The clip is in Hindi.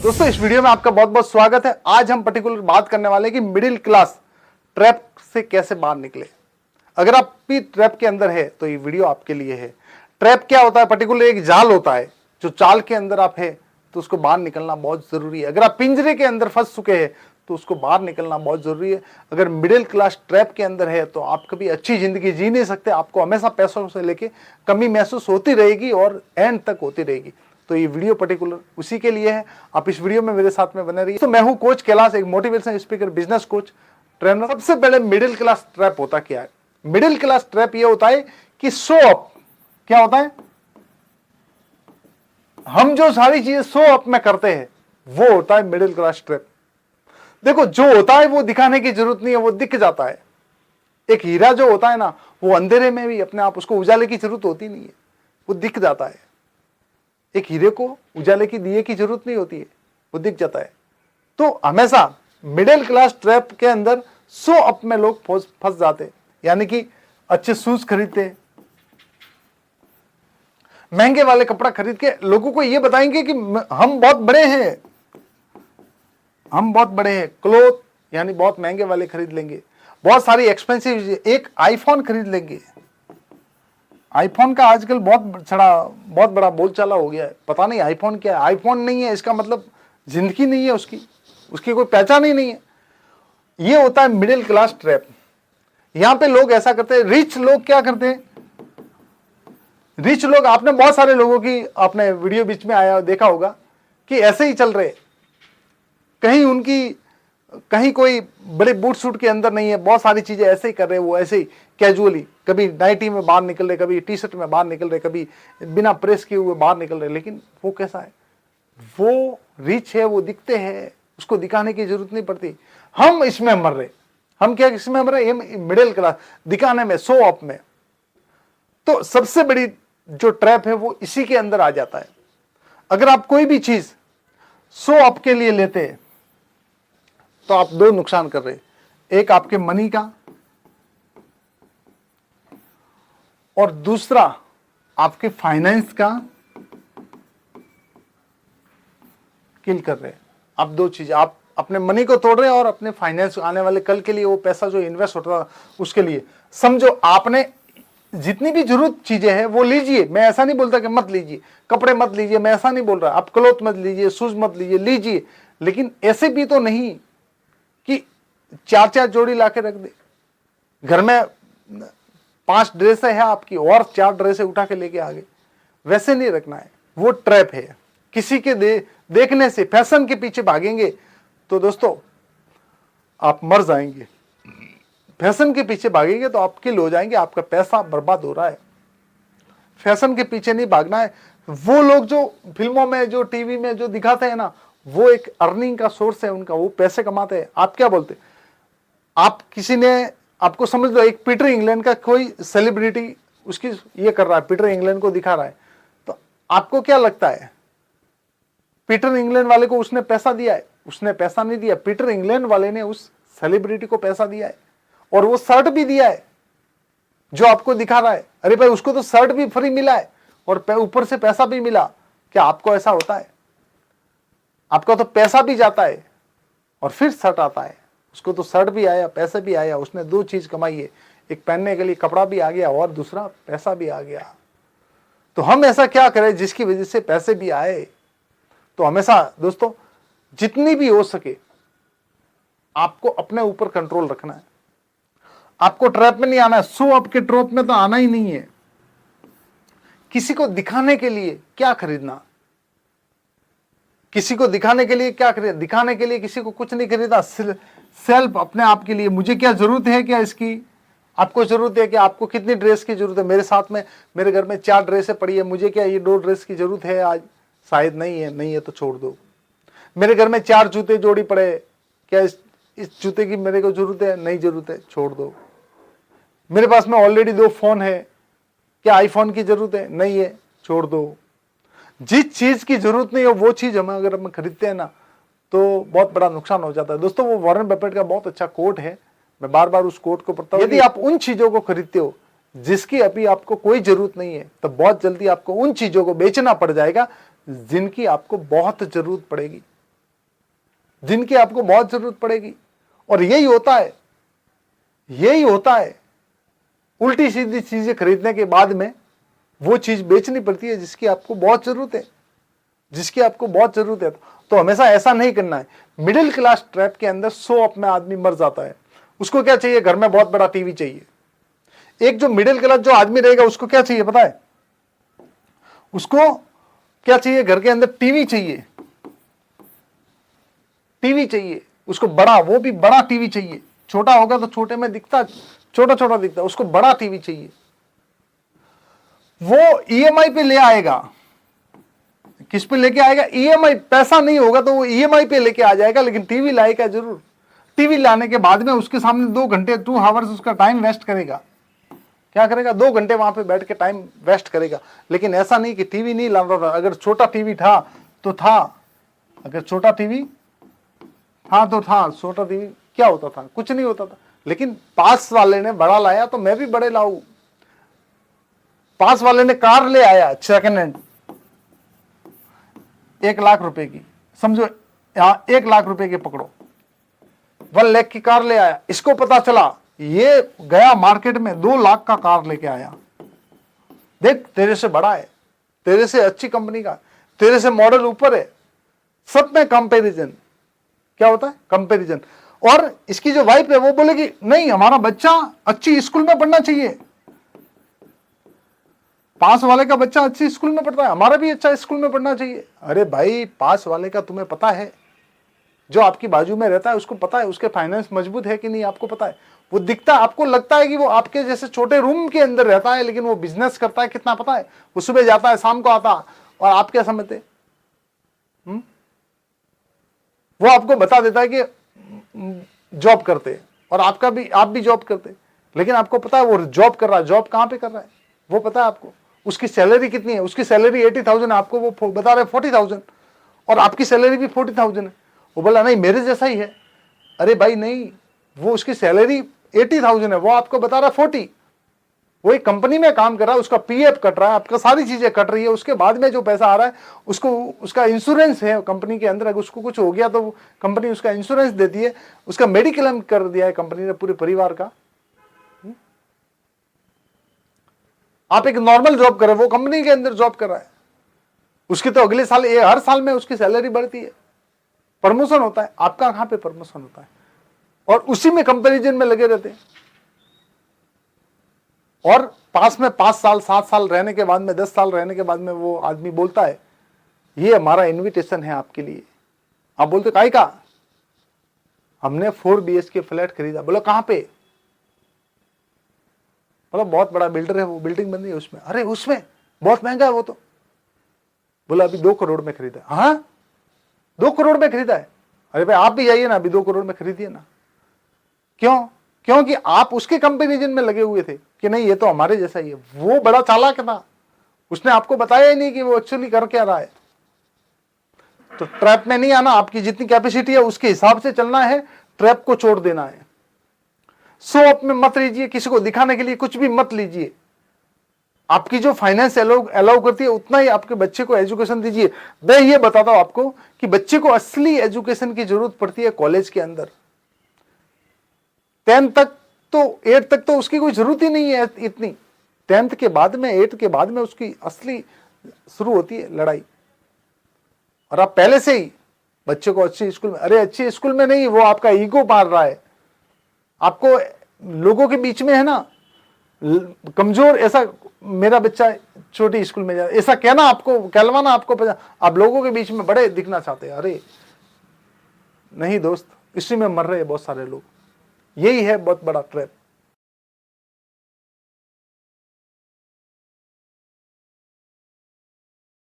दोस्तों इस वीडियो में आपका बहुत बहुत स्वागत है। आज हम पर्टिकुलर बात करने वाले हैं कि मिडिल क्लास ट्रैप से कैसे बाहर निकले। अगर आप भी ट्रैप के अंदर है तो ये वीडियो आपके लिए है। ट्रैप क्या होता है? पर्टिकुलर एक जाल होता है, जो जाल के अंदर आप है तो उसको बाहर निकलना बहुत जरूरी है। अगर आप पिंजरे के अंदर फंस चुके हैं तो उसको बाहर निकलना बहुत जरूरी है। अगर मिडिल क्लास ट्रैप के अंदर है तो आप कभी अच्छी जिंदगी जी नहीं सकते। आपको हमेशा पैसों से लेके कमी महसूस होती रहेगी और एंड तक होती रहेगी। तो ये वीडियो पर्टिकुलर उसी के लिए है। आप इस वीडियो में मेरे साथ में बने रहिए। तो मैं हूं कोच कैलाश, एक motivation speaker, business coach, trainer. सबसे पहले मिडिल क्लास ट्रैप होता क्या है? मिडिल क्लास ट्रैप ये होता है कि शो अप। क्या होता है? हम जो सारी चीजें शो अप में करते हैं वो होता है मिडिल क्लास ट्रैप। देखो, जो होता है वो दिखाने की जरूरत नहीं है, वो दिख जाता है। एक हीरा जो होता है ना, वो अंधेरे में भी अपने आप, उसको उजाले की जरूरत होती नहीं है, वो दिख जाता है। एक हीरे को उजाले की दिए की जरूरत नहीं होती है, वो दिख जाता है। तो हमेशा मिडिल क्लास ट्रैप के अंदर शो अप में लोग फंस जाते, यानी कि अच्छे शूज खरीदते, महंगे वाले कपड़ा खरीद के लोगों को ये बताएंगे कि हम बहुत बड़े हैं, हम बहुत बड़े हैं। क्लोथ यानी बहुत महंगे वाले खरीद लेंगे, बहुत सारी एक्सपेंसिव, एक आईफोन खरीद लेंगे। आईफोन का आजकल बहुत बड़ा बोलचाला हो गया है। पता नहीं आईफोन क्या है। आईफोन नहीं है इसका मतलब जिंदगी नहीं है उसकी कोई पहचान ही नहीं है। ये होता है मिडिल क्लास ट्रैप। यहां पे लोग ऐसा करते हैं। रिच लोग क्या करते हैं? रिच लोग, आपने बहुत सारे लोगों की आपने वीडियो बीच में आया देखा होगा कि ऐसे ही चल रहे, कहीं कोई बड़े बूट सूट के अंदर नहीं है, बहुत सारी चीजें ऐसे ही कर रहे हैं। वो ऐसे ही कैजुअली, कभी नाइटी में बाहर निकल रहे, कभी टी शर्ट में बाहर निकल रहे, कभी बिना प्रेस किए हुए बाहर निकल रहे। लेकिन वो कैसा है? वो रिच है, वो दिखते हैं, उसको दिखाने की जरूरत नहीं पड़ती। हम इसमें मर रहे। हम क्या इसमें मर रहे? मिडिल क्लास दिखाने में, शो ऑफ में। तो सबसे बड़ी जो ट्रैप है वो इसी के अंदर आ जाता है। अगर आप कोई भी चीज शो ऑफ के लिए लेते हैं तो आप दो नुकसान कर रहे। एक आपके मनी का, और दूसरा आपके फाइनेंस का किल कर रहे हैं। आप दो चीज, आप अपने मनी को तोड़ रहे हैं और अपने फाइनेंस, आने वाले कल के लिए वो पैसा जो इन्वेस्ट होता है उसके लिए। समझो, आपने जितनी भी जरूरत चीजें हैं वो लीजिए। मैं ऐसा नहीं बोलता कि मत लीजिए, कपड़े मत लीजिए, मैं ऐसा नहीं बोल रहा। आप क्लोथ मत लीजिए, शूज मत लीजिए। लेकिन ऐसे भी तो नहीं कि 4-4 जोड़ी लाके रख दे। घर में 5 ड्रेसें हैं आपकी और 4 ड्रेसें उठा के लेके आ गए। वैसे नहीं रखना है, वो ट्रैप है। किसी के देखने से फैशन के पीछे भागेंगे तो दोस्तों आप मर जाएंगे। फैशन के पीछे भागेंगे तो आप किल हो जाएंगे, आपका पैसा बर्बाद हो रहा है। फैशन के पीछे नहीं भागना है। वो लोग जो फिल्मों में, जो टीवी में जो दिखाते हैं ना, वो एक अर्निंग का सोर्स है उनका, वो पैसे कमाते हैं। आप क्या बोलते? आप किसी ने आपको, समझ लो एक पीटर इंग्लैंड का कोई सेलिब्रिटी उसकी ये कर रहा है, पीटर इंग्लैंड को दिखा रहा है, तो आपको क्या लगता है? पीटर इंग्लैंड वाले को उसने पैसा दिया है? उसने पैसा नहीं दिया। पीटर इंग्लैंड वाले ने उस सेलिब्रिटी को पैसा दिया है और वो शर्ट भी दिया है जो आपको दिखा रहा है। अरे भाई, उसको तो शर्ट भी फ्री मिला है और ऊपर से पैसा भी मिला। क्या आपको ऐसा होता है? आपका तो पैसा भी जाता है और फिर शर्ट आता है। उसको तो शर्ट भी आया, पैसे भी आया, उसने दो चीज कमाई है। एक पहनने के लिए कपड़ा भी आ गया और दूसरा पैसा भी आ गया। तो हम ऐसा क्या करें जिसकी वजह से पैसे भी आए? तो हमेशा दोस्तों जितनी भी हो सके आपको अपने ऊपर कंट्रोल रखना है। आपको ट्रैप में नहीं आना है। शो अप के ट्रैप में तो आना ही नहीं है। किसी को दिखाने के लिए क्या खरीदना? किसी को दिखाने के लिए क्या खरीदना? दिखाने के लिए किसी को कुछ नहीं खरीदा। सेल्फ, अपने आप के लिए, मुझे क्या जरूरत है, क्या इसकी आपको जरूरत है? कि आपको कितनी ड्रेस की जरूरत है? मेरे साथ में, मेरे घर में 4 ड्रेसें पड़ी है, मुझे क्या ये 2 ड्रेस की जरूरत है आज? शायद नहीं है तो छोड़ दो। मेरे घर में 4 जूते जोड़ी पड़े, क्या इस जूते की मेरे को जरूरत है? नहीं जरूरत है, छोड़ दो। मेरे पास में ऑलरेडी 2 फोन है, क्या आईफोन की जरूरत है? नहीं है, छोड़ दो। जिस चीज की जरूरत नहीं हो वो चीज अगर हम खरीदते हैं ना तो बहुत बड़ा नुकसान हो जाता है। दोस्तों, वो वॉरेन बफेट का बहुत अच्छा कोट है, मैं बार बार उस कोट को पढ़ता हूं। यदि आप उन चीजों को खरीदते हो जिसकी अभी आपको कोई जरूरत नहीं है, तो बहुत जल्दी आपको उन चीजों को बेचना पड़ जाएगा जिनकी आपको बहुत जरूरत पड़ेगी। जिनकी आपको बहुत जरूरत पड़ेगी। और यही होता है उल्टी सीधी चीजें खरीदने के बाद में वो चीज बेचनी पड़ती है जिसकी आपको बहुत जरूरत है, तो हमेशा ऐसा नहीं करना है। मिडिल क्लास ट्रैप के अंदर 100 अप में आदमी मर जाता है। उसको क्या चाहिए? घर में बहुत बड़ा टीवी चाहिए। एक जो मिडिल क्लास जो आदमी रहेगा उसको क्या चाहिए पता है? उसको क्या चाहिए? घर के अंदर टीवी चाहिए, उसको बड़ा, वो भी बड़ा टीवी चाहिए। छोटा होगा तो छोटे में दिखता, छोटा दिखता, उसको बड़ा टीवी चाहिए। वो ईएमआई पे ले आएगा। किस पे लेके आएगा? ईएमआई। पैसा नहीं होगा तो वो ईएमआई पे लेके आ जाएगा, लेकिन टीवी लाएगा जरूर। टीवी लाने के बाद में उसके सामने 2 घंटे 2 आवर्स उसका टाइम वेस्ट करेगा। क्या करेगा? 2 घंटे वहां पे बैठ के टाइम वेस्ट करेगा। लेकिन ऐसा नहीं कि टीवी नहीं ला रहा था। अगर छोटा टीवी था तो था, अगर छोटा टीवी था तो था। छोटा टीवी क्या होता था? कुछ नहीं होता था। लेकिन पास वाले ने बड़ा लाया तो मैं भी बड़े लाऊं। पास वाले ने कार ले आया सेकेंड हैंड 1 लाख रुपए की, समझो यहां 1 लाख रुपए की पकड़ो, 1 लाख की कार ले आया। इसको पता चला, ये गया मार्केट में 2 लाख का कार लेके आया। देख, तेरे से बड़ा है, तेरे से अच्छी कंपनी का, तेरे से मॉडल ऊपर है। सब में कंपैरिजन। क्या होता है? कंपैरिजन। और इसकी जो वाइफ है वो बोलेगी नहीं, हमारा बच्चा अच्छी स्कूल में पढ़ना चाहिए। पास वाले का बच्चा अच्छी स्कूल में पढ़ता है, हमारा भी अच्छा स्कूल में पढ़ना चाहिए। अरे भाई, पास वाले का तुम्हें पता है? जो आपकी बाजू में रहता है उसको पता है उसके फाइनेंस मजबूत है कि नहीं? आपको पता है? वो दिखता, आपको लगता है कि वो आपके जैसे छोटे रूम के अंदर रहता है, लेकिन वो बिजनेस करता है। कितना पता है? वो सुबह जाता है, शाम को आता है। और आप क्या समझते? वो आपको बता देता है कि जॉब करते, और आप भी जॉब करते, लेकिन आपको पता है वो जॉब कर रहा है। जॉब कहां पे कर रहा है वो पता है आपको? उसकी सैलरी कितनी है? उसकी सैलरी 80,000 है, आपको वो बता रहे 40,000, और आपकी सैलरी भी 40,000 है। वो बोला नहीं, मेरे जैसा ही है। अरे भाई नहीं, वो उसकी सैलरी 80,000 है, वो आपको बता रहा है 40। वो एक कंपनी में काम कर रहा है, उसका पीएफ कट रहा है, आपका सारी चीजें कट रही है। उसके बाद में जो पैसा आ रहा है उसको, उसका इंश्योरेंस है कंपनी के अंदर। अगर उसको कुछ हो गया तो कंपनी उसका इंश्योरेंस देती है। उसका मेडिक्लेम कर दिया है कंपनी ने पूरे परिवार का। आप एक नॉर्मल जॉब कर रहे हो, वो कंपनी के अंदर जॉब कर रहा है। उसकी तो अगले साल, हर साल में उसकी सैलरी बढ़ती है, प्रमोशन होता है। आपका कहां पे प्रमोशन होता है? और उसी में कंपैरिजन में लगे रहते हैं। और पास में 5 साल 7 साल रहने के बाद में, 10 साल रहने के बाद में वो आदमी बोलता है ये हमारा इनविटेशन है आपके लिए। आप बोलते काहे का? हमने 4 BHK फ्लैट खरीदा। बोला कहां पे? मतलब बहुत बड़ा बिल्डर है, वो बिल्डिंग बन रही है उसमें। अरे उसमें बहुत महंगा है वो तो। बोला अभी 2 करोड़ में खरीदा। हाँ, 2 करोड़ में खरीदा है? अरे भाई आप भी जाइए ना, अभी 2 करोड़ में खरीदिए ना। क्यों? क्योंकि आप उसके कंपैरिजन में लगे हुए थे कि नहीं ये तो हमारे जैसा ही है। वो बड़ा चालाक था, उसने आपको बताया ही नहीं कि वो एक्चुअली कर क्या रहा है। तो ट्रैप में नहीं आना, आपकी जितनी कैपेसिटी है उसके हिसाब से चलना है, ट्रैप को छोड़ देना है। शो अप में मत लीजिए, किसी को दिखाने के लिए कुछ भी मत लीजिए। आपकी जो फाइनेंस अलाउ करती है उतना ही आपके बच्चे को एजुकेशन दीजिए। मैं ये बताता हूं आपको कि बच्चे को असली एजुकेशन की जरूरत पड़ती है कॉलेज के अंदर। 10th तक तो 8th तक तो उसकी कोई जरूरत ही नहीं है इतनी। 10th के बाद में, 8th के बाद में उसकी असली शुरू होती है लड़ाई। और आप पहले से ही बच्चे को अच्छी स्कूल में, अरे अच्छी स्कूल में नहीं, वो आपका ईगो मार रहा है आपको। लोगों के बीच में है ना कमजोर, ऐसा मेरा बच्चा छोटी स्कूल में जा, ऐसा कहना आपको, कहलवाना आपको, आप लोगों के बीच में बड़े दिखना चाहते हैं। अरे नहीं दोस्त, इसी में मर रहे हैं बहुत सारे लोग। यही है बहुत बड़ा ट्रैप।